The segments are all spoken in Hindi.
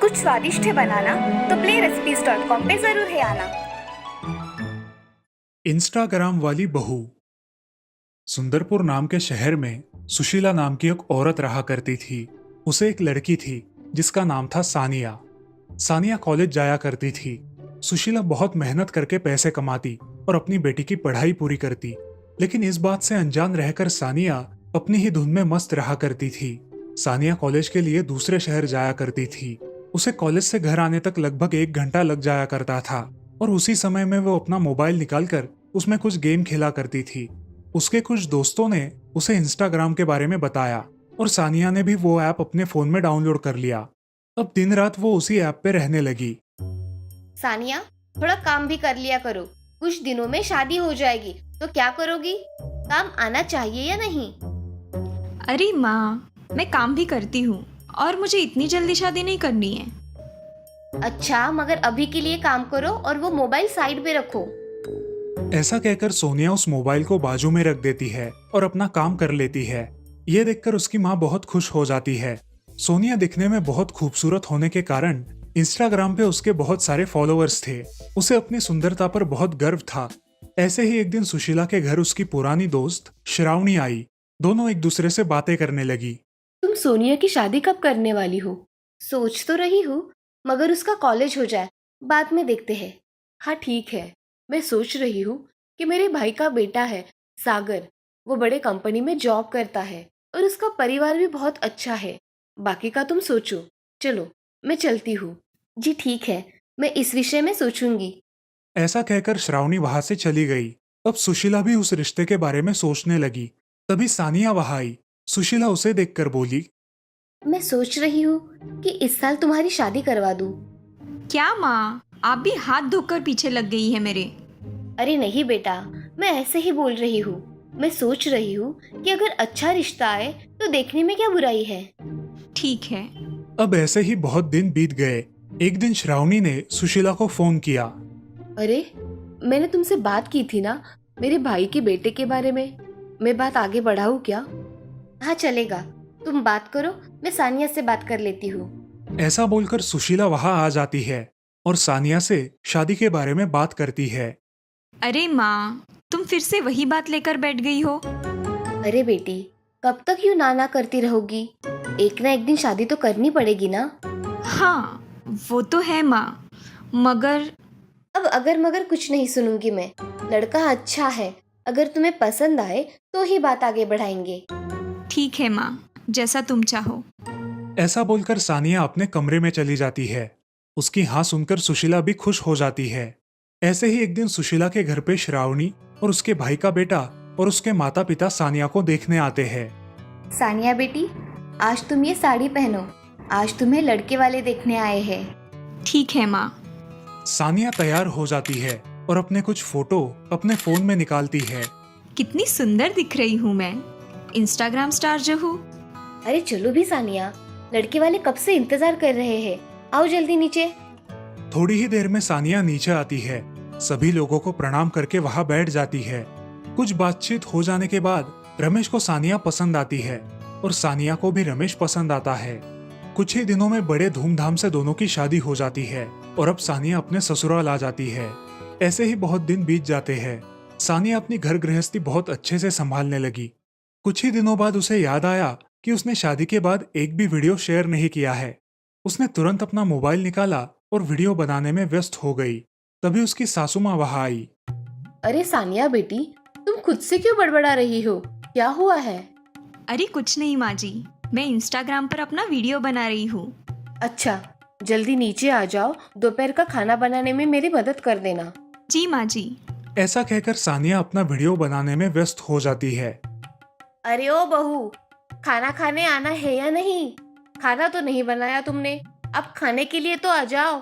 कुछ स्वादिष्ट है बनाना तो playrecipes.com पे जरूर है आना। इंस्टाग्राम वाली बहू। सुंदरपुर नाम के शहर में सुशीला नाम की एक औरत रहा करती थी। उसे एक लड़की थी जिसका नाम था सानिया। सानिया कॉलेज जाया करती थी। सुशीला बहुत मेहनत करके पैसे कमाती और अपनी बेटी की पढ़ाई पूरी करती, लेकिन इस बात से अनजान रहकर सानिया अपनी ही धुन में मस्त रहा करती थी। सानिया कॉलेज के लिए दूसरे शहर जाया करती थी। उसे कॉलेज से घर आने तक लगभग 1 घंटा लग जाया करता था और उसी समय में वो अपना मोबाइल निकालकर उसमें कुछ गेम खेला करती थी। उसके कुछ दोस्तों ने उसे इंस्टाग्राम के बारे में बताया और सानिया ने भी वो ऐप अपने फोन में डाउनलोड कर लिया। अब दिन रात वो उसी ऐप पे रहने लगी। सानिया, थोड़ा काम भी कर लिया करो। कुछ दिनों में शादी हो जाएगी तो क्या करोगी? काम आना चाहिए या नहीं? अरे माँ, मैं काम भी करती हूँ और मुझे इतनी जल्दी शादी नहीं करनी है। अच्छा, मगर अभी के लिए काम करो और वो मोबाइल साइड पे रखो। ऐसा कहकर सोनिया उस मोबाइल को बाजू में रख देती है और अपना काम कर लेती है। ये देखकर उसकी माँ बहुत खुश हो जाती है। सोनिया दिखने में बहुत खूबसूरत होने के कारण इंस्टाग्राम पे उसके बहुत सारे फॉलोअर्स थे। उसे अपनी सुंदरता पर बहुत गर्व था। ऐसे ही एक दिन सुशीला के घर उसकी पुरानी दोस्त श्रावणी आई। दोनों एक दूसरे से बातें करने लगी। तुम सोनिया की शादी कब करने वाली हो? सोच तो रही हूँ, मगर उसका कॉलेज हो जाए, बाद में देखते हैं। हाँ ठीक है, मैं सोच रही हूँ कि मेरे भाई का बेटा है सागर, वो बड़े कंपनी में जॉब करता है और उसका परिवार भी बहुत अच्छा है। बाकी का तुम सोचो। चलो, मैं चलती हूँ। जी ठीक है, मैं इस विषय में सोचूंगी। ऐसा कहकर श्रावणी वहां से चली गई। अब सुशीला भी उस रिश्ते के बारे में सोचने लगी। तभी सानिया वहां आई। सुशीला उसे देखकर बोली, मैं सोच रही हूँ कि इस साल तुम्हारी शादी करवा दूँ। क्या माँ, आप भी हाथ धोकर पीछे लग गई है मेरे। अरे नहीं बेटा, मैं ऐसे ही बोल रही हूँ। मैं सोच रही हूँ कि अगर अच्छा रिश्ता आए तो देखने में क्या बुराई है। ठीक है। अब ऐसे ही बहुत दिन बीत गए। एक दिन श्रावणी ने सुशीला को फोन किया। अरे, मैंने तुमसे बात की थी ना मेरे भाई के बेटे के बारे में। मैं बात आगे बढ़ाऊँ क्या? हाँ चलेगा, तुम बात करो, मैं सानिया से बात कर लेती हूँ। ऐसा बोलकर सुशीला वहां आ जाती है और सानिया से शादी के बारे में बात करती है। अरे माँ, तुम फिर से वही बात लेकर बैठ गई हो। अरे बेटी, कब तक यूँ नाना करती रहोगी? एक ना एक दिन शादी तो करनी पड़ेगी ना। हाँ, वो तो है माँ, मगर अब अगर मगर कुछ नहीं सुनूंगी मैं। लड़का अच्छा है, अगर तुम्हें पसंद आए तो ही बात आगे बढ़ाएंगे। ठीक है माँ, जैसा तुम चाहो। ऐसा बोलकर सानिया अपने कमरे में चली जाती है। उसकी हाँ सुनकर सुशीला भी खुश हो जाती है। ऐसे ही एक दिन सुशीला के घर पे श्रावणी और उसके भाई का बेटा और उसके माता पिता सानिया को देखने आते हैं। सानिया बेटी, आज तुम ये साड़ी पहनो। आज तुम्हें लड़के वाले देखने आए हैं। ठीक है माँ। सानिया तैयार हो जाती है और अपने कुछ फोटो अपने फोन में निकालती है। कितनी सुंदर दिख रही हूँ मैं, इंस्टाग्राम स्टार जो हूँ। अरे चलो भी सानिया, लड़के वाले कब से इंतजार कर रहे हैं। आओ जल्दी नीचे। थोड़ी ही देर में सानिया नीचे आती है। सभी लोगों को प्रणाम करके वहां बैठ जाती है। कुछ बातचीत हो जाने के बाद रमेश को सानिया पसंद आती है और सानिया को भी रमेश पसंद आता है। कुछ ही दिनों में बड़े धूमधाम से दोनों की शादी हो जाती है और अब सानिया अपने ससुराल आ जाती है। ऐसे ही बहुत दिन बीत जाते हैं। सानिया अपनी घर गृहस्थी बहुत अच्छे से संभालने लगी। कुछ ही दिनों बाद उसे याद आया कि उसने शादी के बाद एक भी वीडियो शेयर नहीं किया है। उसने तुरंत अपना मोबाइल निकाला और वीडियो बनाने में व्यस्त हो गई। तभी उसकी सासू माँ वहां आई। अरे सानिया बेटी, तुम खुद से क्यों बड़बड़ा रही हो? क्या हुआ है? अरे कुछ नहीं माँ जी, मैं इंस्टाग्राम पर अपना वीडियो बना रही हूँ। अच्छा, जल्दी नीचे आ जाओ, दोपहर का खाना बनाने में मेरी मदद कर देना। जी माँ जी। ऐसा कहकर सानिया अपना वीडियो बनाने में व्यस्त हो जाती है। अरे ओ बहू, खाना खाने आना है या नहीं? खाना तो नहीं बनाया तुमने, अब खाने के लिए तो आ जाओ।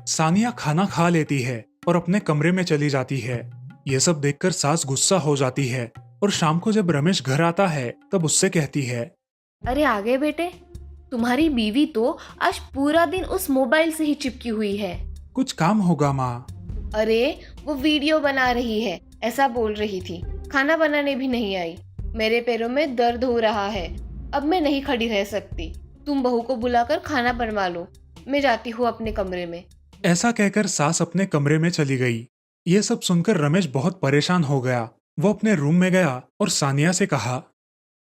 सानिया खाना खा लेती है और अपने कमरे में चली जाती है। ये सब देखकर सास गुस्सा हो जाती है और शाम को जब रमेश घर आता है तब उससे कहती है, अरे आ गए बेटे, तुम्हारी बीवी तो आज पूरा दिन उस मोबाइल से ही चिपकी हुई है। कुछ काम होगा माँ। अरे वो वीडियो बना रही है, ऐसा बोल रही थी। खाना बनाने भी नहीं आई। मेरे पैरों में दर्द हो रहा है। अब मैं नहीं खड़ी रह सकती। तुम बहू को बुलाकर खाना बनवा लो। मैं जाती हूँ अपने कमरे में। ऐसा कहकर सास अपने कमरे में चली गई। ये सब सुनकर रमेश बहुत परेशान हो गया। वो अपने रूम में गया और सानिया से कहा,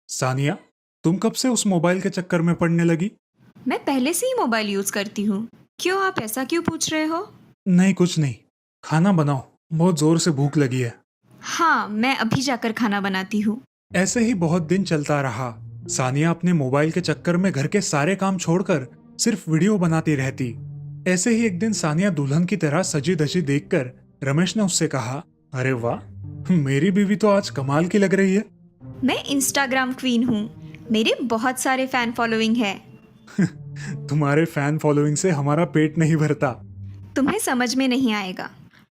सानिया, तुम कब से उस मोबाइल के चक्कर में पड़ने लगी? मैं पहले से ही मोबाइल यूज़ करती हूँ। क्यों, आप ऐसा क्यों पूछ रहे हो? नहीं, कुछ नहीं। खाना बनाओ, बहुत जोर से भूख लगी है। हाँ, मैं अभी जाकर खाना बनाती हूँ। ऐसे ही बहुत दिन चलता रहा। सानिया अपने मोबाइल के चक्कर में घर के सारे काम छोड़कर सिर्फ वीडियो बनाती रहती। ऐसे ही एक दिन सानिया दुल्हन की तरह सजी धजी देखकर रमेश ने उससे कहा, अरे वाह, मेरी बीवी तो आज कमाल की लग रही है। मैं इंस्टाग्राम क्वीन हूँ। मेरे बहुत सारे फैन फॉलोइंग है। तुम्हारे फैन फॉलोइंग से हमारा पेट नहीं भरता। तुम्हें समझ में नहीं आएगा।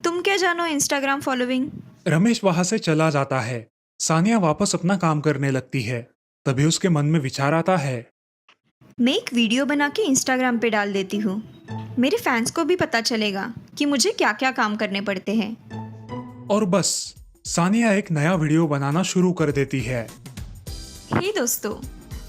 तुम क्या जानो इंस्टाग्राम फॉलोइंग? रमेश वहां से चला जाता है। सानिया वापस अपना काम करने लगती है। तभी उसके मन में विचार आता है, मैं एक वीडियो बना के इंस्टाग्राम पे डाल देती हूँ। मेरे फैंस को भी पता चलेगा कि मुझे क्या क्या काम करने पड़ते हैं। और बस सानिया एक नया वीडियो बनाना शुरू कर देती है। हे दोस्तों,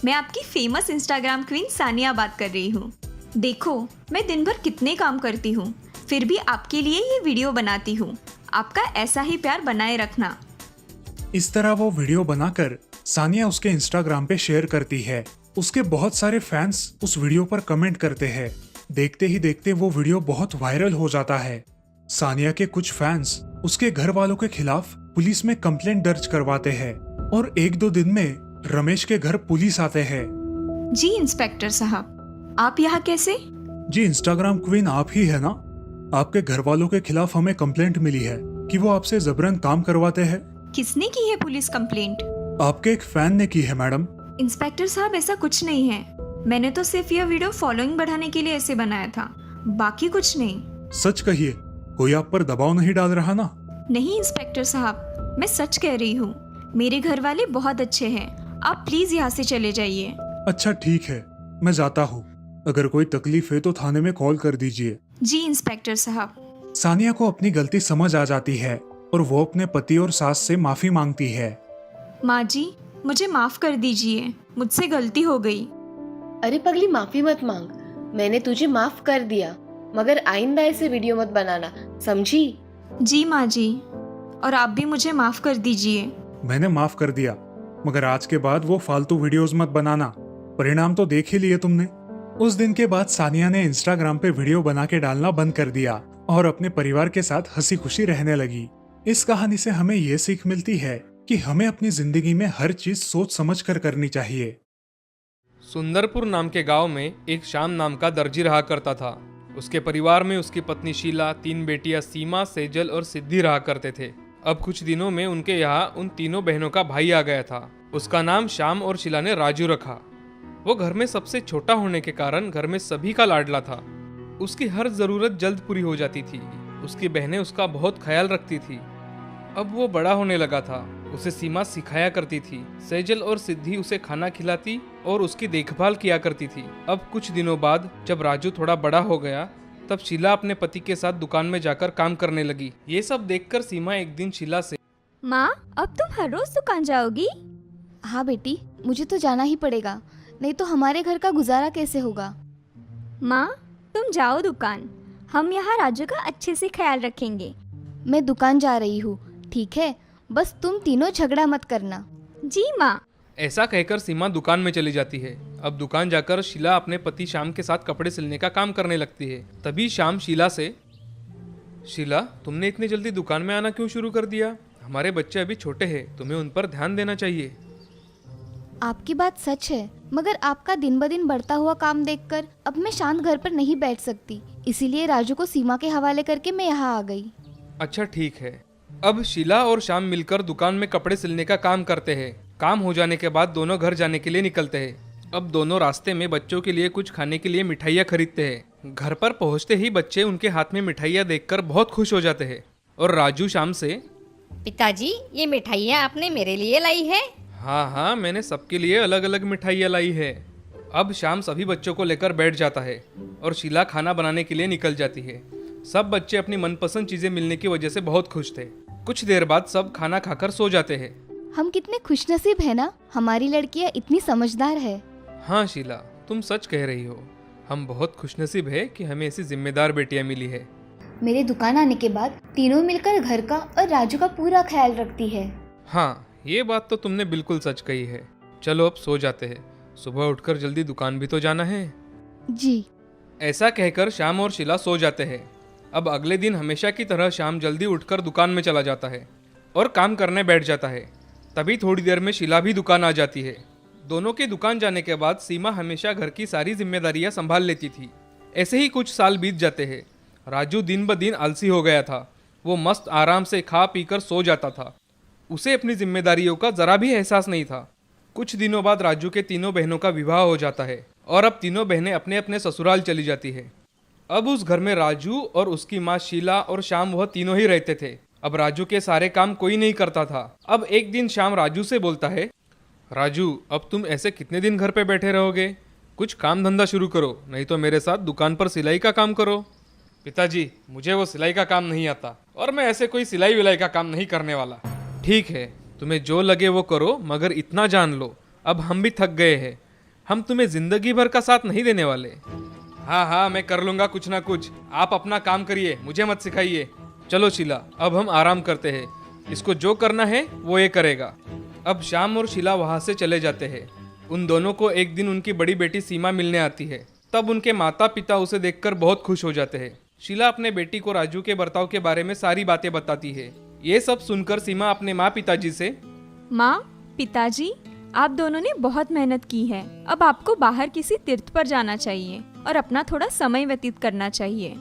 मैं आपकी फेमस इंस्टाग्राम क्वीन सानिया बात कर रही हूँ। देखो, मैं दिन भर कितने काम करती हूँ, फिर भी आपके लिए ये वीडियो बनाती हूँ। आपका ऐसा ही प्यार बनाए रखना। इस तरह वो वीडियो बनाकर सानिया उसके इंस्टाग्राम पे शेयर करती है। उसके बहुत सारे फैंस उस वीडियो पर कमेंट करते हैं। देखते ही देखते वो वीडियो बहुत वायरल हो जाता है। सानिया के कुछ फैंस उसके घर वालों के खिलाफ पुलिस में कंप्लेंट दर्ज करवाते हैं और 1-2 दिन में रमेश के घर पुलिस आते हैं। जी इंस्पेक्टर साहब, आप यहाँ कैसे? जी इंस्टाग्राम क्वीन आप ही है ना? आपके घर वालों के खिलाफ हमें कंप्लेंट मिली है कि वो आपसे जबरन काम करवाते हैं। किसने की है पुलिस कंप्लेंट? आपके एक फैन ने की है मैडम। इंस्पेक्टर साहब, ऐसा कुछ नहीं है। मैंने तो सिर्फ यह वीडियो फॉलोइंग बढ़ाने के लिए ऐसे बनाया था, बाकी कुछ नहीं। सच कहिए, कोई आप पर दबाव नहीं डाल रहा ना? नहीं इंस्पेक्टर साहब, मैं सच कह रही हूँ। मेरे घर वाले बहुत अच्छे हैं। आप प्लीज यहाँ से चले जाइए। अच्छा ठीक है, मैं जाता हूँ। अगर कोई तकलीफ है तो थाने में कॉल कर दीजिए। जी इंस्पेक्टर साहब। सानिया को अपनी गलती समझ आ जाती है और वो अपने पति और सास से माफी मांगती है। माँ जी, मुझे माफ कर दीजिए, मुझसे गलती हो गई। अरे पगली, माफी मत मांग। मैंने तुझे माफ कर दिया, मगर आइंदा ऐसे वीडियो मत बनाना, समझी? जी माँ जी, और आप भी मुझे माफ कर दीजिए। मैंने माफ कर दिया, मगर आज के बाद वो फालतू वीडियोस मत बनाना। परिणाम तो देख ही लिए तुमने। उस दिन के बाद सानिया ने इंस्टाग्राम पे वीडियो बना के डालना बंद कर दिया और अपने परिवार के साथ हंसी खुशी रहने लगी। इस कहानी से हमें ये सीख मिलती है कि हमें अपनी जिंदगी में हर चीज सोच समझ कर करनी चाहिए। सुंदरपुर नाम के गांव में एक श्याम नाम का दर्जी रहा करता था। उसके परिवार में उसकी पत्नी शीला, 3 बेटियां सीमा, सेजल और सिद्धि रहा करते थे। अब कुछ दिनों में उनके यहाँ उन तीनों बहनों का भाई आ गया था। उसका नाम श्याम और शीला ने राजू रखा। वो घर में सबसे छोटा होने के कारण घर में सभी का लाडला था। उसकी हर जरूरत जल्द पूरी हो जाती थी। उसकी बहनें उसका बहुत ख्याल रखती थी। अब वो बड़ा होने लगा था। उसे सीमा सिखाया करती थी। सेजल और सिद्धि उसे खाना खिलाती और उसकी देखभाल किया करती थी। अब कुछ दिनों बाद जब राजू थोड़ा बड़ा हो गया, तब शीला अपने पति के साथ दुकान में जाकर काम करने लगी। ये सब देखकर सीमा एक दिन शीला से, माँ, अब तुम हर रोज दुकान जाओगी? हाँ बेटी, मुझे तो जाना ही पड़ेगा, नहीं तो हमारे घर का गुजारा कैसे होगा। माँ, तुम जाओ दुकान, हम यहाँ राजू का अच्छे से ख्याल रखेंगे। मैं दुकान जा रही हूँ, ठीक है? बस तुम तीनों झगड़ा मत करना। जी माँ। ऐसा कहकर सीमा दुकान में चली जाती है। अब दुकान जाकर शीला अपने पति श्याम के साथ कपड़े सिलने का काम करने लगती है। तभी श्याम शीला से, शीला, तुमने इतनी जल्दी दुकान में आना क्यों शुरू कर दिया? हमारे बच्चे अभी छोटे हैं, तुम्हें उन पर ध्यान देना चाहिए। आपकी बात सच है, मगर आपका दिन ब दिन बढ़ता हुआ काम देखकर अब मैं शांत घर पर नहीं बैठ सकती, इसीलिए राजू को सीमा के हवाले करके मैं यहाँ आ गई। अच्छा ठीक है। अब शीला और श्याम मिलकर दुकान में कपड़े सिलने का काम करते हैं। काम हो जाने के बाद दोनों घर जाने के लिए निकलते हैं। अब दोनों रास्ते में बच्चों के लिए कुछ खाने के लिए मिठाइयाँ खरीदते हैं। घर पर पहुँचते ही बच्चे उनके हाथ में मिठाइयाँ देखकर बहुत खुश हो जाते हैं और राजू श्याम से, पिताजी, ये मिठाइयाँ आपने मेरे लिए लाई है? हाँ हाँ, मैंने सबके लिए अलग अलग मिठाइयाँ लाई है। अब श्याम सभी बच्चों को लेकर बैठ जाता है और शीला खाना बनाने के लिए निकल जाती है। सब बच्चे अपनी मनपसंद चीजें मिलने की वजह से बहुत खुश थे। कुछ देर बाद सब खाना खाकर सो जाते हैं। हम कितने खुशनसीब है ना, हमारी लड़कियां इतनी समझदार है। हाँ शीला, तुम सच कह रही हो। हम बहुत खुशनसीब है कि हमें ऐसी जिम्मेदार बेटियां मिली है। मेरे दुकान आने के बाद तीनों मिलकर घर का और राजू का पूरा ख्याल रखती है। हाँ, ये बात तो तुमने बिल्कुल सच कही है। चलो अब सो जाते हैं, सुबह उठकर जल्दी दुकान भी तो जाना है। जी। ऐसा कहकर श्याम और शीला सो जाते हैं। अब अगले दिन हमेशा की तरह श्याम जल्दी उठकर दुकान में चला जाता है और काम करने बैठ जाता है। तभी थोड़ी देर में शीला भी दुकान आ जाती है। दोनों के दुकान जाने के बाद सीमा हमेशा घर की सारी जिम्मेदारियां संभाल लेती थी। ऐसे ही कुछ साल बीत जाते हैं। राजू दिन ब दिन आलसी हो गया था। वो मस्त आराम से खा पीकर सो जाता था। उसे अपनी जिम्मेदारियों का जरा भी एहसास नहीं था। कुछ दिनों बाद राजू के तीनों बहनों का विवाह हो जाता है और अब तीनों बहनें अपने अपने ससुराल चली जाती है। अब उस घर में राजू और उसकी माँ शीला और श्याम वह तीनों ही रहते थे। अब राजू के सारे काम कोई नहीं करता था। अब एक दिन श्याम राजू से बोलता है, राजू अब तुम ऐसे कितने दिन घर पे बैठे रहोगे? कुछ काम धंधा शुरू करो, नहीं तो मेरे साथ दुकान पर सिलाई का काम करो। पिताजी, मुझे वो सिलाई का काम नहीं आता और मैं ऐसे कोई सिलाई विलाई का काम नहीं करने वाला। ठीक है, तुम्हें जो लगे वो करो, मगर इतना जान लो अब हम भी थक गए हैं। हम तुम्हें जिंदगी भर का साथ नहीं देने वाले। हाँ हाँ, मैं कर लूंगा कुछ ना कुछ। आप अपना काम करिए, मुझे मत सिखाइए। चलो शीला, अब हम आराम करते हैं। इसको जो करना है वो ये करेगा। अब श्याम और शीला वहाँ से चले जाते हैं। उन दोनों को एक दिन उनकी बड़ी बेटी सीमा मिलने आती है। तब उनके माता पिता उसे देखकर बहुत खुश हो जाते हैं। शीला अपने बेटी को राजू के बर्ताव के बारे में सारी बातें बताती है। ये सब सुनकर सीमा अपने माँ पिताजी से, माँ, पिताजी, आप दोनों ने बहुत मेहनत की है। अब आपको बाहर किसी तीर्थ पर जाना चाहिए और अपना थोड़ा समय व्यतीत करना चाहिए,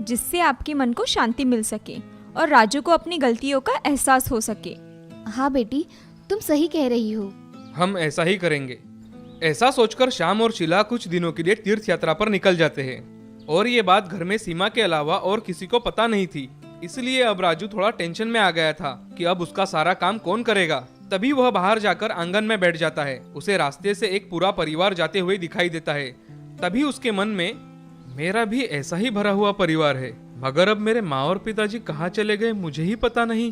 जिससे आपके मन को शांति मिल सके और राजू को अपनी गलतियों का एहसास हो सके। हाँ बेटी, तुम सही कह रही हो। हम ऐसा ही करेंगे। ऐसा सोचकर श्याम और शीला कुछ दिनों के लिए तीर्थ यात्रा पर निकल जाते हैं। और ये बात घर में सीमा के अलावा और किसी को पता नहीं थी। इसलिए अब राजू थोड़ा टेंशन में आ गया था कि अब उसका सारा काम कौन करेगा। तभी वह बाहर जाकर आंगन में बैठ जाता है। उसे रास्ते से एक पूरा परिवार जाते हुए दिखाई देता है। तभी उसके मन में, मेरा भी ऐसा ही भरा हुआ परिवार है, मगर अब मेरे माँ और पिताजी कहाँ चले गए मुझे ही पता नहीं।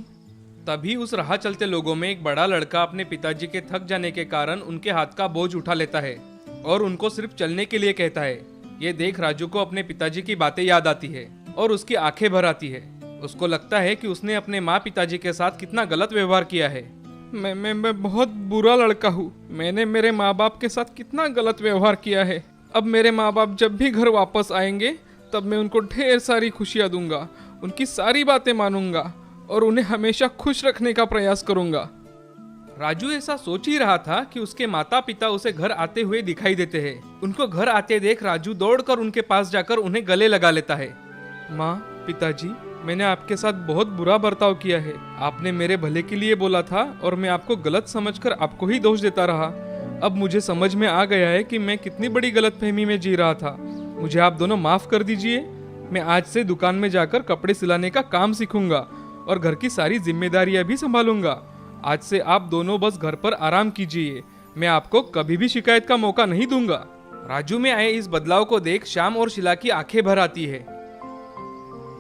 तभी उस राह चलते लोगों में एक बड़ा लड़का अपने पिताजी के थक जाने के कारण उनके हाथ का बोझ उठा लेता है और उनको सिर्फ चलने के लिए कहता है। ये देख राजू को अपने पिताजी की बातें याद आती है और उसकी आंखें भर आती है। उसको लगता है कि उसने अपने माँ पिताजी के साथ कितना गलत व्यवहार किया है। मैं बहुत बुरा लड़का हूँ। मैंने मेरे माँ बाप के साथ कितना गलत व्यवहार किया है। अब मेरे माँ बाप जब भी घर वापस आएंगे तब मैं उनको ढेर सारी खुशियाँ दूंगा, उनकी सारी बातें मानूंगा और उन्हें हमेशा खुश रखने का प्रयास करूंगा। राजू ऐसा सोच ही रहा था कि उसके माता पिता उसे घर आते हुए दिखाई देते हैं। उनको घर आते देख राजू दौड़कर उनके पास जाकर उन्हें गले लगा लेता है। माँ, पिताजी, मैंने आपके साथ बहुत बुरा बर्ताव किया है। आपने मेरे भले के लिए बोला था और मैं आपको गलत समझकर आपको ही दोष देता रहा। अब मुझे समझ में आ गया है कि मैं कितनी बड़ी गलतफहमी में जी रहा था। मुझे आप दोनों माफ कर दीजिए। मैं आज से दुकान में जाकर कपड़े सिलाने का काम सीखूंगा और घर की सारी जिम्मेदारियां भी संभालूंगा। आज से आप दोनों बस घर पर आराम कीजिए। मैं आपको कभी भी शिकायत का मौका नहीं दूंगा। राजू में आए इस बदलाव को देख श्याम और शीला की आंखें भर आती है।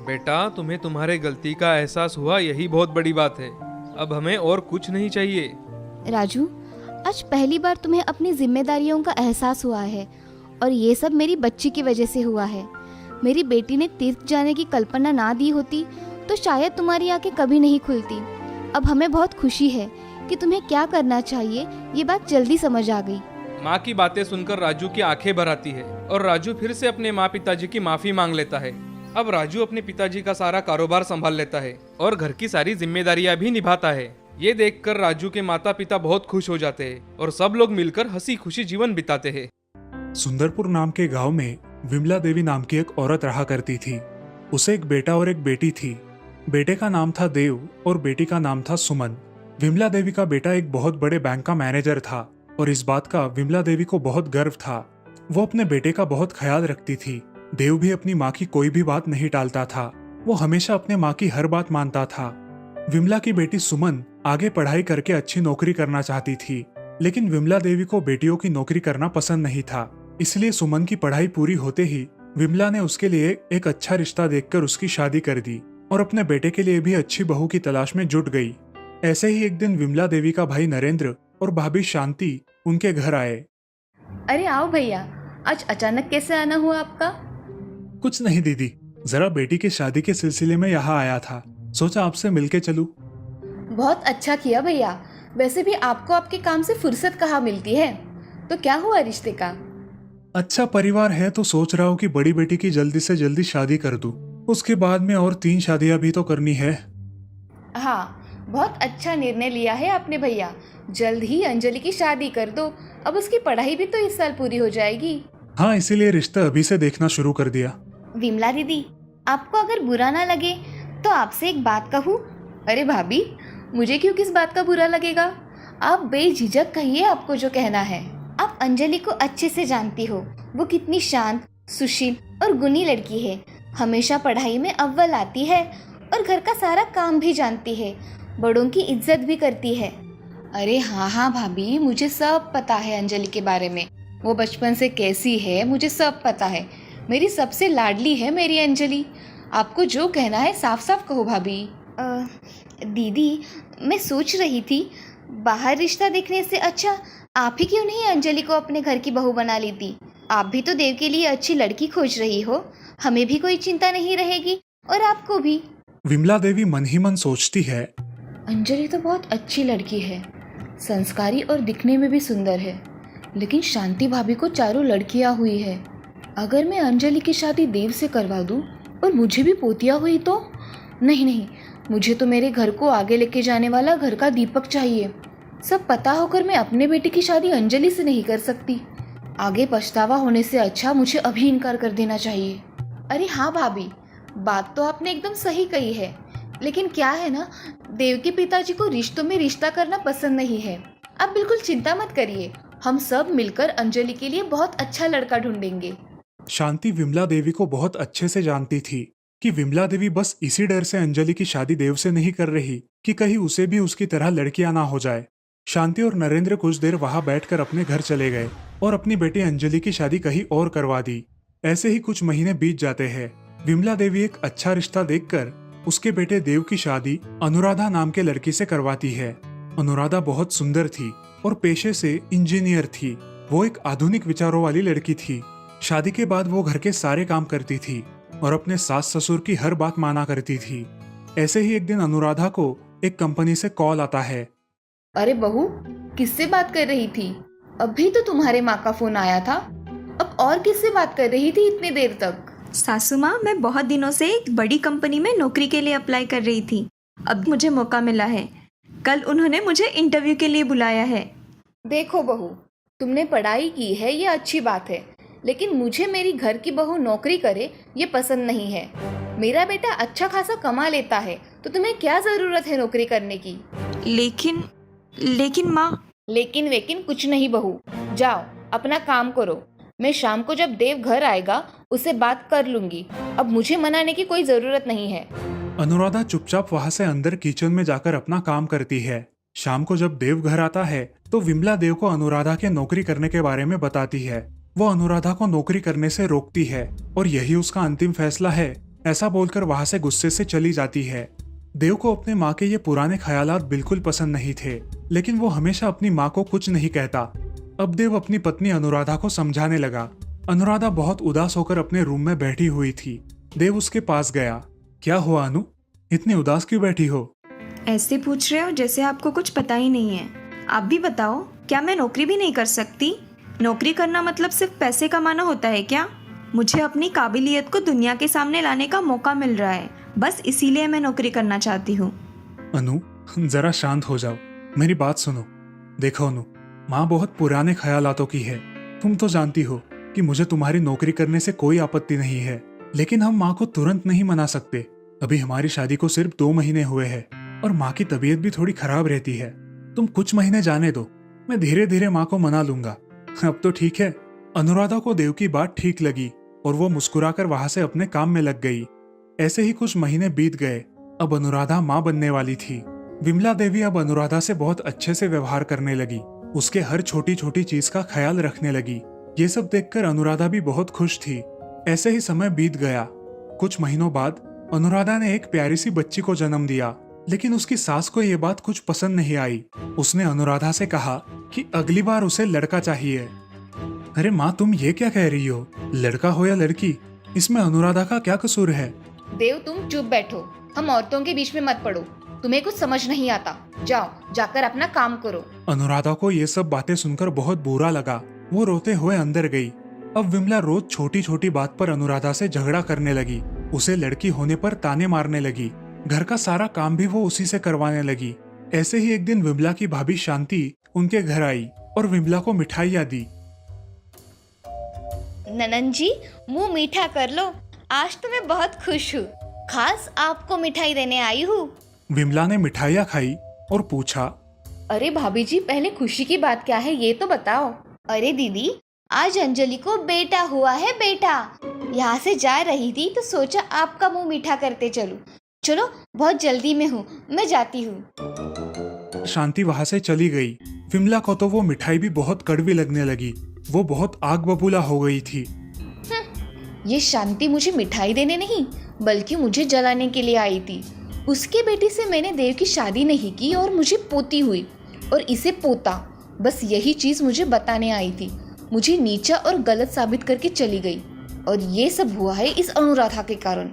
बेटा, तुम्हें तुम्हारे गलती का एहसास हुआ, यही बहुत बड़ी बात है। अब हमें और कुछ नहीं चाहिए। राजू, आज पहली बार तुम्हें अपनी जिम्मेदारियों का एहसास हुआ है और ये सब मेरी बच्ची की वजह से हुआ है। मेरी बेटी ने तीर्थ जाने की कल्पना ना दी होती तो शायद तुम्हारी आंखें कभी नहीं खुलती। अब हमें बहुत खुशी है कि तुम्हें क्या करना चाहिए, ये बात जल्दी समझ आ गई। माँ की बातें सुनकर राजू की आंखें भर आती है और राजू फिर से अपने माँ पिताजी की माफी मांग लेता है। अब राजू अपने पिताजी का सारा कारोबार संभाल लेता है और घर की सारी जिम्मेदारियां भी निभाता है। ये देखकर राजू के माता पिता बहुत खुश हो जाते हैं और सब लोग मिलकर हंसी खुशी जीवन बिताते हैं। सुंदरपुर नाम के गांव में विमला देवी नाम की एक औरत रहा करती थी। उसे एक बेटा और एक बेटी थी। बेटे का नाम था देव और बेटी का नाम था सुमन। विमला देवी का बेटा एक बहुत बड़े बैंक का मैनेजर था और इस बात का विमला देवी को बहुत गर्व था। वो अपने बेटे का बहुत ख्याल रखती थी। देव भी अपनी माँ की कोई भी बात नहीं टालता था। वो हमेशा अपने माँ की हर बात मानता था। विमला की बेटी सुमन आगे पढ़ाई करके अच्छी नौकरी करना चाहती थी, लेकिन विमला देवी को बेटियों की नौकरी करना पसंद नहीं था। इसलिए सुमन की पढ़ाई पूरी होते ही विमला ने उसके लिए एक अच्छा रिश्ता देखकर उसकी शादी कर दी और अपने बेटे के लिए भी अच्छी बहू की तलाश में जुट गई। ऐसे ही एक दिन विमला देवी का भाई नरेंद्र और भाभी शांति उनके घर आए। अरे आओ भैया, आज अचानक कैसे आना हुआ आपका? कुछ नहीं दीदी, जरा बेटी की शादी के सिलसिले में यहाँ आया था, सोचा आपसे मिलके चलूं। बहुत अच्छा किया भैया। वैसे भी आपको आपके काम से फुर्सत कहाँ मिलती है? तो क्या हुआ रिश्ते का? अच्छा परिवार है तो सोच रहा हूँ कि बड़ी बेटी की जल्दी से जल्दी शादी कर दूं। उसके बाद में और 3 शादियां भी तो करनी है। हाँ, बहुत अच्छा निर्णय लिया है आपने भैया। जल्द ही अंजलि की शादी कर दो, अब उसकी पढ़ाई भी तो इस साल पूरी हो जाएगी। हाँ, इसीलिए रिश्ता अभी से देखना शुरू कर दिया। विमला दीदी, आपको अगर बुरा ना लगे तो आपसे एक बात कहूँ? अरे भाभी, मुझे क्यों किस बात का बुरा लगेगा? आप बेझिझक कहिए आपको जो कहना है। आप अंजलि को अच्छे से जानती हो, वो कितनी शांत, सुशील और गुणी लड़की है। हमेशा पढ़ाई में अव्वल आती है और घर का सारा काम भी जानती है, बड़ों की इज्जत भी करती है। अरे हाँ भाभी, मुझे सब पता है अंजलि के बारे में। वो बचपन से कैसी है मुझे सब पता है। मेरी सबसे लाडली है मेरी अंजलि। आपको जो कहना है साफ साफ कहो भाभी। दीदी, मैं सोच रही थी बाहर रिश्ता देखने से अच्छा आप ही क्यों नहीं अंजलि को अपने घर की बहू बना लेती? आप भी तो देव के लिए अच्छी लड़की खोज रही हो, हमें भी कोई चिंता नहीं रहेगी और आपको भी। विमला देवी मन ही मन सोचती है, अंजलि तो बहुत अच्छी लड़की है, संस्कारी और दिखने में भी सुंदर है, लेकिन शांति भाभी को चारों लड़कियां हुई है। अगर मैं अंजलि की शादी देव से करवा दूं और मुझे भी पोतिया हुई तो? नहीं, मुझे तो मेरे घर को आगे लेके जाने वाला घर का दीपक चाहिए। सब पता होकर मैं अपने बेटे की शादी अंजलि से नहीं कर सकती। आगे पछतावा होने से अच्छा मुझे अभी इनकार कर देना चाहिए। अरे हाँ भाभी, बात तो आपने एकदम सही कही है, लेकिन क्या है ना, देव के पिताजी को रिश्तों में रिश्ता करना पसंद नहीं है। आप बिल्कुल चिंता मत करिए, हम सब मिलकर अंजलि के लिए बहुत अच्छा लड़का ढूंढेंगे। शांति विमला देवी को बहुत अच्छे से जानती थी कि विमला देवी बस इसी डर से अंजलि की शादी देव से नहीं कर रही कि कहीं उसे भी उसकी तरह लड़कियां ना हो जाए। शांति और नरेंद्र कुछ देर वहां बैठकर अपने घर चले गए और अपनी बेटी अंजलि की शादी कहीं और करवा दी। ऐसे ही कुछ महीने बीत जाते हैं। विमला देवी एक अच्छा रिश्ता देखकर उसके बेटे देव की शादी अनुराधा नाम के लड़की से करवाती है। अनुराधा बहुत सुंदर थी और पेशे से इंजीनियर थी। वो एक आधुनिक विचारों वाली लड़की थी। शादी के बाद वो घर के सारे काम करती थी और अपने सास ससुर की हर बात माना करती थी। ऐसे ही एक दिन अनुराधा को एक कंपनी से कॉल आता है। अरे बहू, किससे बात कर रही थी? अभी तो तुम्हारे माँ का फोन आया था, अब और किससे बात कर रही थी इतनी देर तक? सासू माँ, मैं बहुत दिनों से एक बड़ी कंपनी में नौकरी के लिए अप्लाई कर रही थी। अब मुझे मौका मिला है। कल उन्होंने मुझे इंटरव्यू के लिए बुलाया है। देखो बहू, तुमने पढ़ाई की है ये अच्छी बात है, लेकिन मुझे मेरी घर की बहू नौकरी करे ये पसंद नहीं है। मेरा बेटा अच्छा खासा कमा लेता है, तो तुम्हें क्या जरूरत है नौकरी करने की? लेकिन माँ। लेकिन वेकिन कुछ नहीं बहू, जाओ अपना काम करो। मैं शाम को जब देव घर आएगा उससे बात कर लूंगी। अब मुझे मनाने की कोई जरूरत नहीं है। अनुराधा चुपचाप वहां से अंदर किचन में जाकर अपना काम करती है। शाम को जब देव घर आता है तो विमला देव को अनुराधा के नौकरी करने के बारे में बताती है। वो अनुराधा को नौकरी करने से रोकती है और यही उसका अंतिम फैसला है, ऐसा बोलकर वहां से गुस्से से चली जाती है। देव को अपने माँ के ये पुराने ख्यालात बिल्कुल पसंद नहीं थे, लेकिन वो हमेशा अपनी माँ को कुछ नहीं कहता। अब देव अपनी पत्नी अनुराधा को समझाने लगा। अनुराधा बहुत उदास होकर अपने रूम में बैठी हुई थी। देव उसके पास गया। क्या हुआ अनु, इतनी उदास क्यों बैठी हो? ऐसे पूछ रहे हो जैसे आपको कुछ पता ही नहीं है। आप भी बताओ, क्या मैं नौकरी भी नहीं कर सकती? नौकरी करना मतलब सिर्फ पैसे कमाना होता है क्या? मुझे अपनी काबिलियत को दुनिया के सामने लाने का मौका मिल रहा है, बस इसीलिए मैं नौकरी करना चाहती हूँ। अनु, जरा शांत हो जाओ, मेरी बात सुनो। देखो अनु, माँ बहुत पुराने ख्यालातों की है। तुम तो जानती हो कि मुझे तुम्हारी नौकरी करने से कोई आपत्ति नहीं है, लेकिन हम माँ को तुरंत नहीं मना सकते। अभी हमारी शादी को सिर्फ 2 महीने हुए हैं और माँ की तबीयत भी थोड़ी खराब रहती है। तुम कुछ महीने जाने दो, मैं धीरे धीरे माँ को मना लूंगा। अब तो ठीक है। अनुराधा को देव की बात ठीक लगी और वो मुस्कुराकर वहां से अपने काम में लग गई। ऐसे ही कुछ महीने बीत गए। अब अनुराधा माँ बनने वाली थी। विमला देवी अब अनुराधा से बहुत अच्छे से व्यवहार करने लगी, उसके हर छोटी छोटी चीज का ख्याल रखने लगी। ये सब देखकर अनुराधा भी बहुत खुश थी। ऐसे ही समय बीत गया। कुछ महीनों बाद अनुराधा ने एक प्यारी सी बच्ची को जन्म दिया। लेकिन उसकी सास को ये बात कुछ पसंद नहीं आई। उसने अनुराधा से कहा कि अगली बार उसे लड़का चाहिए। अरे माँ, तुम ये क्या कह रही हो? लड़का हो या लड़की, इसमें अनुराधा का क्या कसूर है? देव, तुम चुप बैठो, हम औरतों के बीच में मत पड़ो। तुम्हें कुछ समझ नहीं आता, जाओ जाकर अपना काम करो। अनुराधा को ये सब बातें सुनकर बहुत बुरा लगा। वो रोते हुए अंदर गई। अब विमला रोज छोटी छोटी बात पर अनुराधा से झगड़ा करने लगी। उसे लड़की होने पर ताने मारने लगी। घर का सारा काम भी वो उसी से करवाने लगी। ऐसे ही एक दिन विमला की भाभी शांति उनके घर आई और विमला को मिठाइयाँ दी। ननन जी, मुंह मीठा कर लो, आज तो मैं बहुत खुश हूँ। खास आपको मिठाई देने आई हूँ। विमला ने मिठाइयाँ खाई और पूछा, अरे भाभी जी, पहले खुशी की बात क्या है ये तो बताओ। अरे दीदी, आज अंजलि को बेटा हुआ है, बेटा। यहाँ से जा रही थी तो सोचा आपका मुंह मीठा करते चलूं। चलो, बहुत जल्दी में हूँ, मैं जाती हूँ। शांति वहाँ से चली गई। विमला को तो वो मिठाई भी बहुत कड़वी लगने लगी। वो बहुत आग बबूला हो गई थी। ये शांति मुझे मिठाई देने नहीं बल्कि मुझे जलाने के लिए आई थी। उसके बेटी से मैंने देव की शादी नहीं की और मुझे पोती हुई, और इसे पोता। बस यही चीज मुझे बताने आई थी। मुझे नीचा और गलत साबित करके चली गई, और ये सब हुआ है इस अनुराधा के कारण।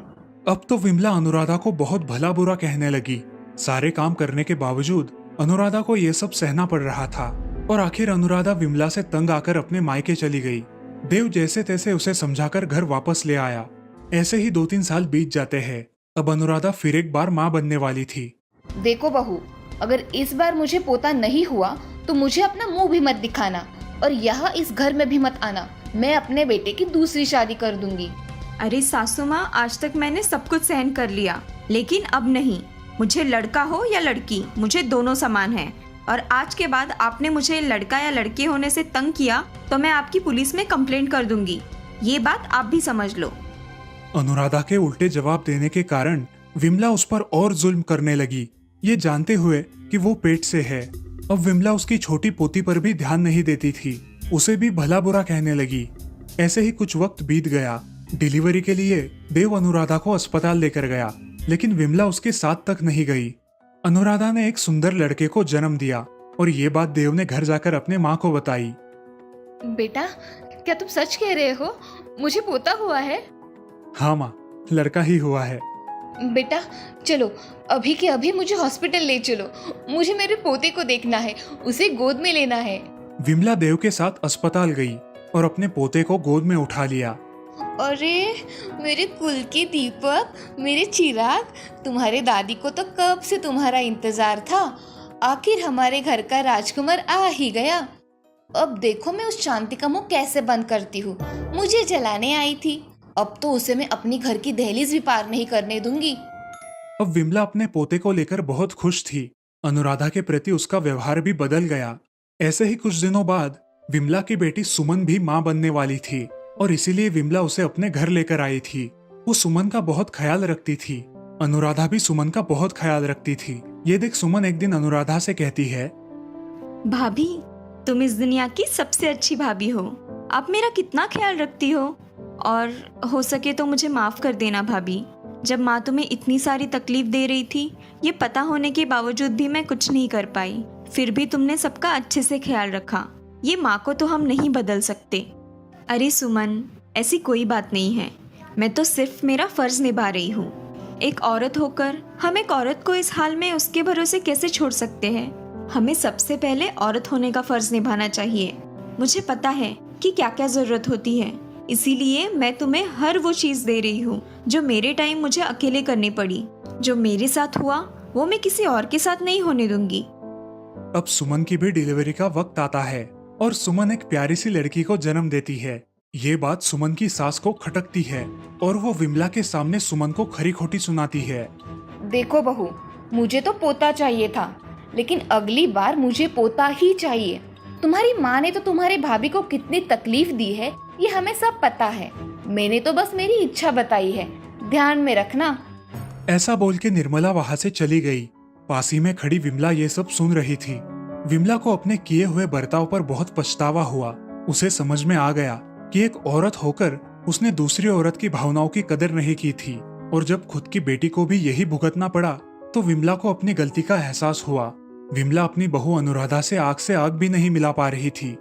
अब तो विमला अनुराधा को बहुत भला बुरा कहने लगी। सारे काम करने के बावजूद अनुराधा को ये सब सहना पड़ रहा था, और आखिर अनुराधा विमला से तंग आकर अपने मायके चली गई। देव जैसे तैसे उसे समझाकर घर वापस ले आया। ऐसे ही 2-3 साल बीत जाते हैं। अब अनुराधा फिर एक बार माँ बनने वाली थी। देखो बहू, अगर इस बार मुझे पोता नहीं हुआ तो मुझे अपना मुंह भी मत दिखाना, और यहाँ इस घर में भी मत आना। मैं अपने बेटे की दूसरी शादी कर दूंगी। अरे सासू माँ, आज तक मैंने सब कुछ सहन कर लिया, लेकिन अब नहीं। मुझे लड़का हो या लड़की, मुझे दोनों समान है। और आज के बाद आपने मुझे लड़का या लड़की होने से तंग किया तो मैं आपकी पुलिस में कंप्लेंट कर दूंगी। ये बात आप भी समझ लो। अनुराधा के उल्टे जवाब देने के कारण विमला उस पर और जुल्म करने लगी, ये जानते हुए कि वो पेट से है। अब विमला उसकी छोटी पोती पर भी ध्यान नहीं देती थी। उसे भी भला बुरा कहने लगी। ऐसे ही कुछ वक्त बीत गया। डिलीवरी के लिए देव अनुराधा को अस्पताल लेकर गया, लेकिन विमला उसके साथ तक नहीं गई। अनुराधा ने एक सुंदर लड़के को जन्म दिया, और ये बात देव ने घर जाकर अपने माँ को बताई। बेटा, क्या तुम सच कह रहे हो? मुझे पोता हुआ है? हाँ माँ, लड़का ही हुआ है। बेटा चलो, अभी के अभी मुझे हॉस्पिटल ले चलो। मुझे मेरे पोते को देखना है, उसे गोद में लेना है। विमला देव के साथ अस्पताल गई और अपने पोते को गोद में उठा लिया। अरे मेरे कुल के दीपक, मेरे चिराग, तुम्हारे दादी को तो कब से तुम्हारा इंतजार था। आखिर हमारे घर का राजकुमार आ ही गया। अब देखो मैं उस शांति का मुंह कैसे बंद करती हूँ। मुझे जलाने आई थी, अब तो उसे मैं अपनी घर की दहलीज भी पार नहीं करने दूंगी। अब विमला अपने पोते को लेकर बहुत खुश थी। अनुराधा के प्रति उसका व्यवहार भी बदल गया। ऐसे ही कुछ दिनों बाद विमला की बेटी सुमन भी माँ बनने वाली थी, और इसीलिए विमला उसे अपने घर लेकर आई थी। वो सुमन का बहुत ख्याल रखती थी। अनुराधा भी सुमन का बहुत ख्याल रखती थी। ये देख सुमन एक दिन अनुराधा से कहती है, भाभी, तुम इस दुनिया की सबसे अच्छी भाभी हो। आप मेरा कितना ख्याल रखती हो, और हो सके तो मुझे माफ़ कर देना भाभी। जब माँ तुम्हें इतनी सारी तकलीफ दे रही थी, ये पता होने के बावजूद भी मैं कुछ नहीं कर पाई। फिर भी तुमने सबका अच्छे से ख्याल रखा। ये माँ को तो हम नहीं बदल सकते। अरे सुमन, ऐसी कोई बात नहीं है। मैं तो सिर्फ मेरा फ़र्ज़ निभा रही हूँ। एक औरत होकर हम एक औरत को इस हाल में उसके भरोसे कैसे छोड़ सकते हैं? हमें सबसे पहले औरत होने का फ़र्ज़ निभाना चाहिए। मुझे पता है कि क्या क्या ज़रूरत होती है, इसीलिए मैं तुम्हें हर वो चीज़ दे रही हूँ जो मेरे टाइम मुझे अकेले करनी पड़ी। जो मेरे साथ हुआ वो मैं किसी और के साथ नहीं होने दूंगी। अब सुमन की भी डिलीवरी का वक्त आता है, और सुमन एक प्यारी सी लड़की को जन्म देती है। ये बात सुमन की सास को खटकती है, और वो विमला के सामने सुमन को खरी खोटी सुनाती है। देखो बहू, मुझे तो पोता चाहिए था, लेकिन अगली बार मुझे पोता ही चाहिए। तुम्हारी माँ ने तो तुम्हारे भाभी को कितनी तकलीफ दी है ये हमें सब पता है। मैंने तो बस मेरी इच्छा बताई है, ध्यान में रखना। ऐसा बोल के निर्मला वहाँ से चली गई। पास ही में खड़ी विमला ये सब सुन रही थी। विमला को अपने किए हुए बर्ताव पर बहुत पछतावा हुआ। उसे समझ में आ गया कि एक औरत होकर उसने दूसरी औरत की भावनाओं की कदर नहीं की थी, और जब खुद की बेटी को भी यही भुगतना पड़ा तो विमला को अपनी गलती का एहसास हुआ। विमला अपनी बहू अनुराधा से आग भी नहीं मिला पा रही थी।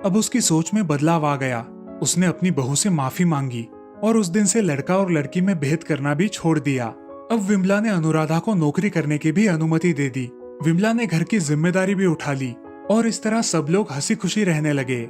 अब उसकी सोच में बदलाव आ गया। उसने अपनी बहू से माफी मांगी और उस दिन से लड़का और लड़की में भेद करना भी छोड़ दिया। अब विमला ने अनुराधा को नौकरी करने की भी अनुमति दे दी। विमला ने घर की जिम्मेदारी भी उठा ली और इस तरह सब लोग हंसी खुशी रहने लगे।